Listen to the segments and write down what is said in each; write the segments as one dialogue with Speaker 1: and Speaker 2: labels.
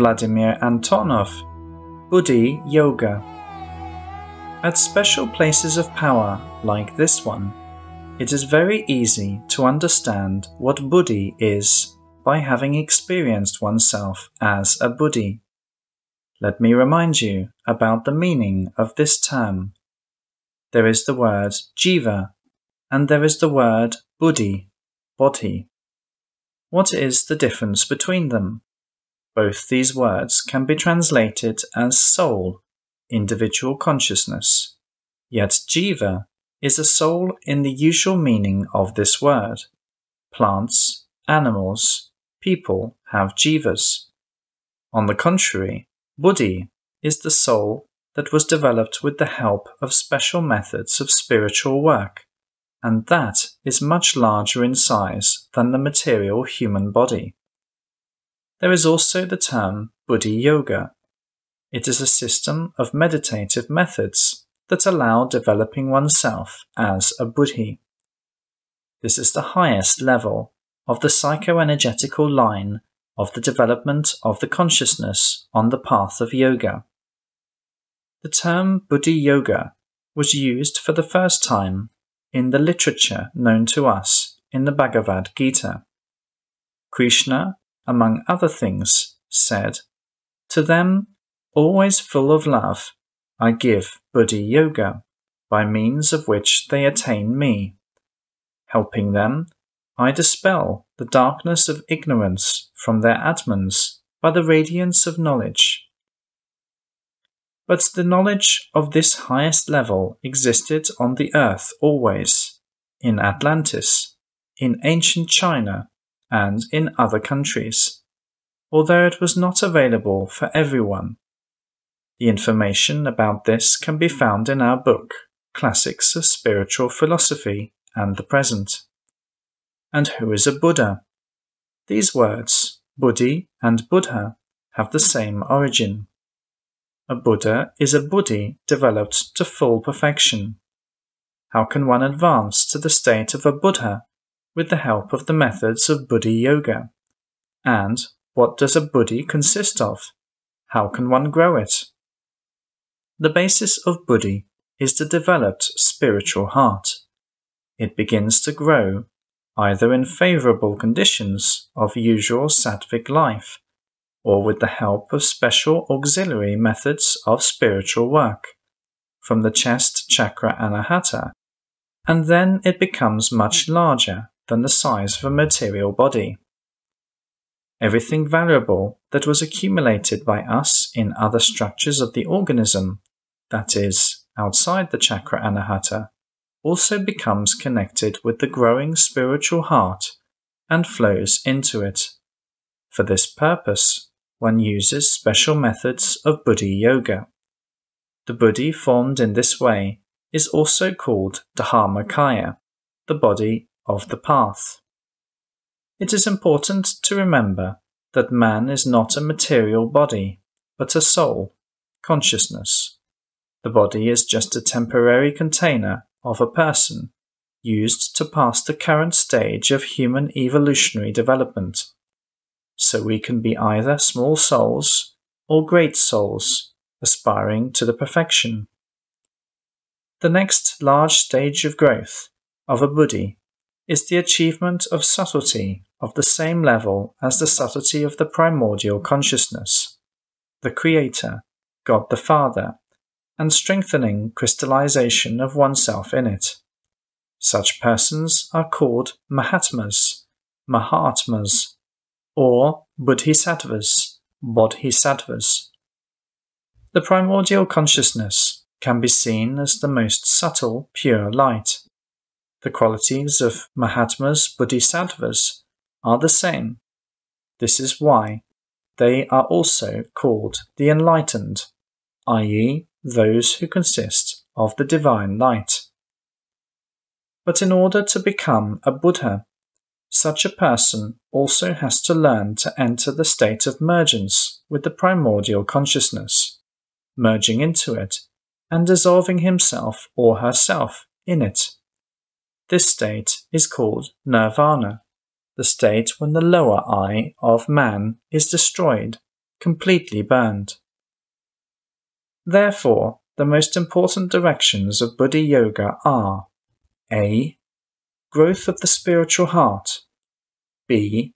Speaker 1: Vladimir Antonov Buddhi Yoga. At special places of power like this one, it is very easy to understand what Buddhi is by having experienced oneself as a Buddhi. Let me remind you about the meaning of this term. There is the word jiva, and there is the word Buddhi, Boddhi. What is the difference between them? Both these words can be translated as soul, individual consciousness, yet jiva is a soul in the usual meaning of this word. Plants, animals, people have jivas. On the contrary, Buddhi is the soul that was developed with the help of special methods of spiritual work, and that is much larger in size than the material human body. There is also the term Buddhi Yoga. It is a system of meditative methods that allow developing oneself as a Buddhi. This is the highest level of the psychoenergetical line of the development of the consciousness on the path of yoga. The term Buddhi Yoga was used for the first time in the literature known to us in the Bhagavad Gita. Krishna, among other things, said, "To them, always full of love, I give Buddhi Yoga, by means of which they attain me. Helping them, I dispel the darkness of ignorance from their Atmans by the radiance of knowledge." But the knowledge of this highest level existed on the earth always, in Atlantis, in ancient China, and in other countries, although it was not available for everyone. The information about this can be found in our book, Classics of Spiritual Philosophy and the Present. And who is a Buddha? These words, Buddhi and Buddha, have the same origin. A Buddha is a Buddhi developed to full perfection. How can one advance to the state of a Buddha with the help of the methods of Buddhi Yoga? And what does a Buddhi consist of? How can one grow it? The basis of Buddhi is the developed spiritual heart. It begins to grow either in favorable conditions of usual sattvic life, or with the help of special auxiliary methods of spiritual work, from the chest chakra anahata, and then it becomes much larger than the size of a material body. Everything valuable that was accumulated by us in other structures of the organism, that is, outside the chakra anahata, also becomes connected with the growing spiritual heart and flows into it. For this purpose, one uses special methods of Buddhi Yoga. The Buddhi formed in this way is also called Dharmakaya, the body of the path. It is important to remember that man is not a material body, but a soul, consciousness. The body is just a temporary container of a person, used to pass the current stage of human evolutionary development. So we can be either small souls or great souls, aspiring to the perfection. The next large stage of growth of a Buddhi is the achievement of subtlety of the same level as the subtlety of the primordial consciousness, the Creator, God the Father, and strengthening crystallization of oneself in it. Such persons are called Mahatmas, Mahatmas, or Bodhisattvas, Bodhisattvas. The primordial consciousness can be seen as the most subtle, pure light. The qualities of Mahatmas Bodhisattvas are the same. This is why they are also called the enlightened, i.e., those who consist of the divine light. But in order to become a Buddha, such a person also has to learn to enter the state of mergence with the primordial consciousness, merging into it and dissolving himself or herself in it. This state is called nirvana, the state when the lower I of man is destroyed, completely burned. Therefore, the most important directions of Buddhi Yoga are A. Growth of the spiritual heart, B.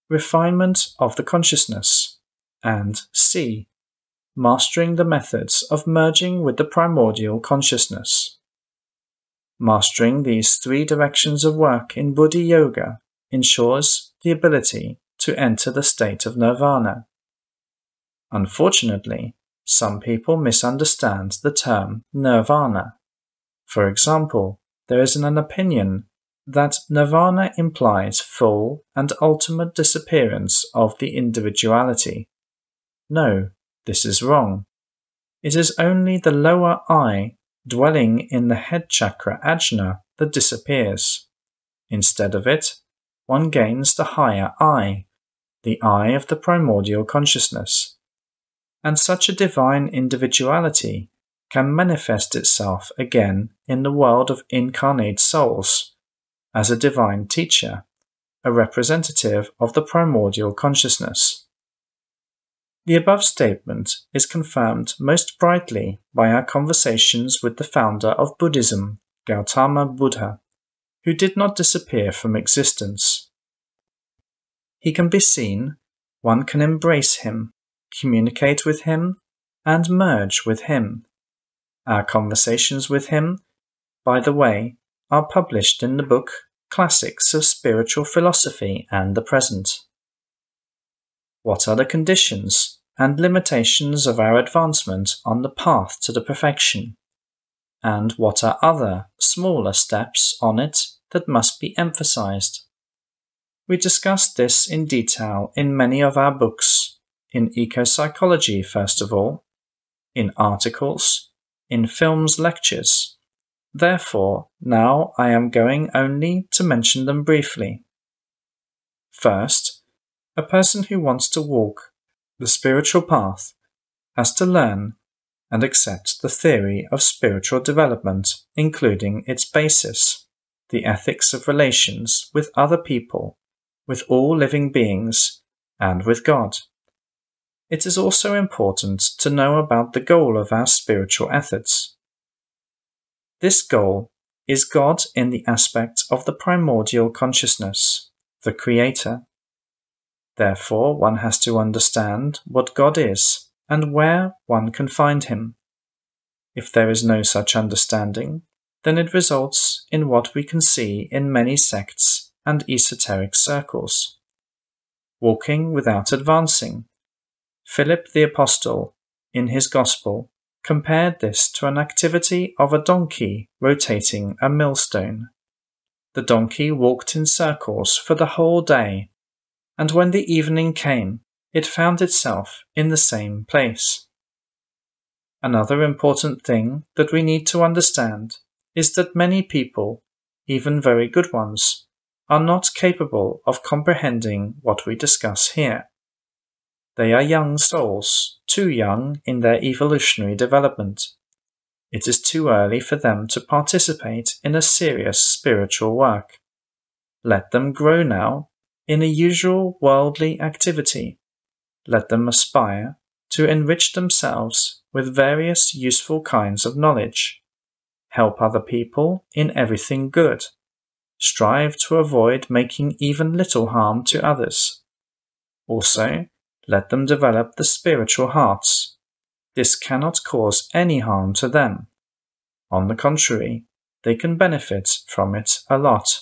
Speaker 1: Refinement of the consciousness, and C. Mastering the methods of merging with the primordial consciousness. Mastering these three directions of work in Buddhi Yoga ensures the ability to enter the state of nirvana. Unfortunately, some people misunderstand the term nirvana. For example, there is an opinion that nirvana implies full and ultimate disappearance of the individuality. No, this is wrong. It is only the lower I dwelling in the head chakra ajna that disappears. Instead of it, one gains the higher I, the I of the primordial consciousness. And such a divine individuality can manifest itself again in the world of incarnate souls, as a divine teacher, a representative of the primordial consciousness. The above statement is confirmed most brightly by our conversations with the founder of Buddhism, Gautama Buddha, who did not disappear from existence. He can be seen, one can embrace him, communicate with him, and merge with him. Our conversations with him, by the way, are published in the book Classics of Spiritual Philosophy and the Present. What are the conditions and limitations of our advancement on the path to the perfection? And what are other, smaller steps on it that must be emphasized? We discussed this in detail in many of our books, in eco-psychology first of all, in articles, in films lectures. Therefore, now I am going only to mention them briefly. First, a person who wants to walk the spiritual path has to learn and accept the theory of spiritual development, including its basis, the ethics of relations with other people, with all living beings, and with God. It is also important to know about the goal of our spiritual efforts. This goal is God in the aspect of the primordial consciousness, the Creator. Therefore, one has to understand what God is and where one can find him. If there is no such understanding, then it results in what we can see in many sects and esoteric circles. Walking without advancing. Philip the Apostle, in his Gospel, compared this to an activity of a donkey rotating a millstone. The donkey walked in circles for the whole day, and when the evening came, it found itself in the same place. Another important thing that we need to understand is that many people, even very good ones, are not capable of comprehending what we discuss here. They are young souls, too young in their evolutionary development. It is too early for them to participate in a serious spiritual work. Let them grow now in a usual worldly activity. Let them aspire to enrich themselves with various useful kinds of knowledge. Help other people in everything good. Strive to avoid making even little harm to others. Also, let them develop the spiritual hearts. This cannot cause any harm to them. On the contrary, they can benefit from it a lot.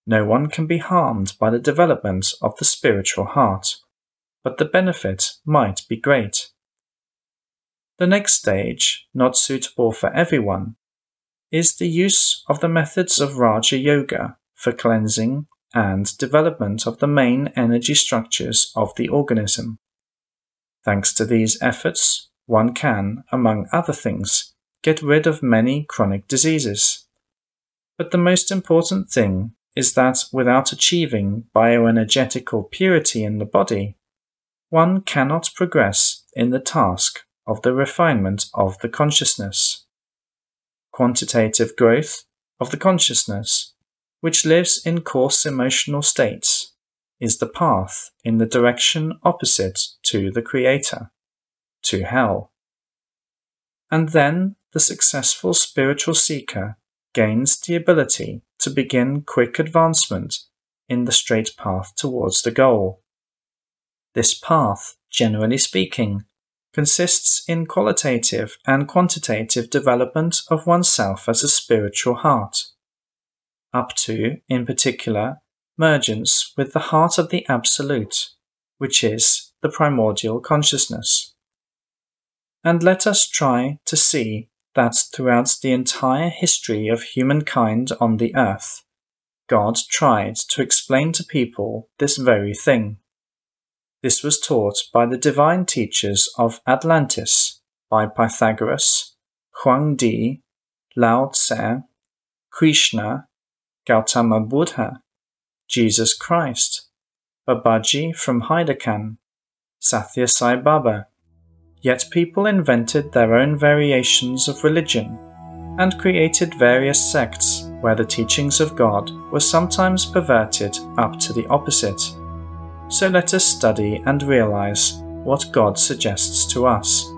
Speaker 1: No one can be harmed by the development of the spiritual heart, but the benefit might be great. The next stage, not suitable for everyone, is the use of the methods of Raja Yoga for cleansing and development of the main energy structures of the organism. Thanks to these efforts, one can, among other things, get rid of many chronic diseases. But the most important thing is that without achieving bioenergetical purity in the body, one cannot progress in the task of the refinement of the consciousness. Quantitative growth of the consciousness, which lives in coarse emotional states, is the path in the direction opposite to the Creator, to hell. And then the successful spiritual seeker gains the ability to begin quick advancement in the straight path towards the goal. This path, generally speaking, consists in qualitative and quantitative development of oneself as a spiritual heart, up to, in particular, mergence with the heart of the Absolute, which is the primordial consciousness. And let us try to see that throughout the entire history of humankind on the earth, God tried to explain to people this very thing. This was taught by the divine teachers of Atlantis, by Pythagoras, Huangdi, Lao Tse, Krishna, Gautama Buddha, Jesus Christ, Babaji from Hyderabad, Sathya Sai Baba. Yet people invented their own variations of religion and created various sects where the teachings of God were sometimes perverted up to the opposite. So let us study and realize what God suggests to us.